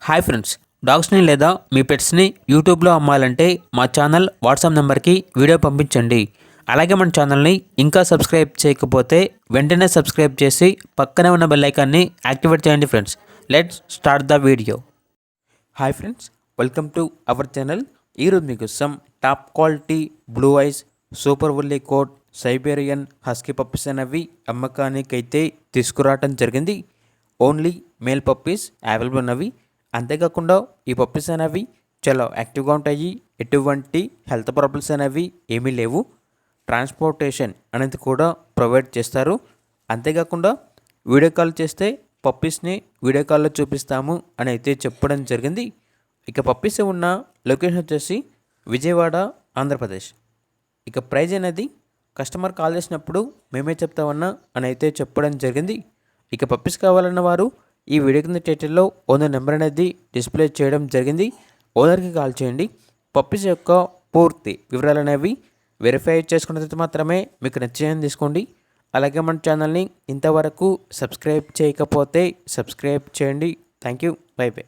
Hi friends, డాగ్స్ని లేదా మీ పెట్స్ని యూట్యూబ్లో అమ్మాలంటే మా ఛానల్ వాట్సాప్ నెంబర్కి వీడియో పంపించండి. అలాగే మన ఛానల్ని ఇంకా సబ్స్క్రైబ్ చేయకపోతే వెంటనే సబ్స్క్రైబ్ చేసి పక్కనే ఉన్న బెల్ ఐకాన్ని యాక్టివేట్ చేయండి friends. Let's start the video. Hi friends, welcome to our channel. ఈరోజు మీకోసం top quality blue eyes super woolly coat Siberian husky puppies అనేవి అమ్మకానికైతే తీసుకురావడం జరిగింది. ఓన్లీ మేల్ పప్పీస్ అవైలబుల్ ఉన్నవి. అంతేకాకుండా ఈ పప్పీస్ అనేవి చాలా యాక్టివ్గా ఉంటాయి. ఎటువంటి హెల్త్ ప్రాబ్లమ్స్ అనేవి ఏమీ లేవు. ట్రాన్స్పోర్టేషన్ అనేది కూడా ప్రొవైడ్ చేస్తారు. అంతేకాకుండా వీడియో కాల్ చేస్తే పప్పీస్ని వీడియో కాల్లో చూపిస్తాము అని అయితే చెప్పడం జరిగింది. ఇక పప్పీస్ ఉన్న లొకేషన్ వచ్చేసి విజయవాడ, ఆంధ్రప్రదేశ్. ఇక ప్రైజ్ అనేది కస్టమర్ కాల్ చేసినప్పుడు మేమే చెప్తామన్నా అని అయితే చెప్పడం జరిగింది. ఇక పప్పీస్ కావాలన్న వారు ఈ వీడియో కింద టైటిల్లో ఓనర్ నెంబర్ అనేది డిస్ప్లే చేయడం జరిగింది. ఓనర్కి కాల్ చేయండి. పప్పీస్ యొక్క పూర్తి వివరాలు అనేవి వెరిఫై చేసుకున్న తర్వాత మాత్రమే మీకు నచ్చేయని తీసుకోండి. అలాగే మన ఛానల్ని ఇంతవరకు సబ్స్క్రైబ్ చేయకపోతే సబ్స్క్రైబ్ చేయండి. Thank you. By by.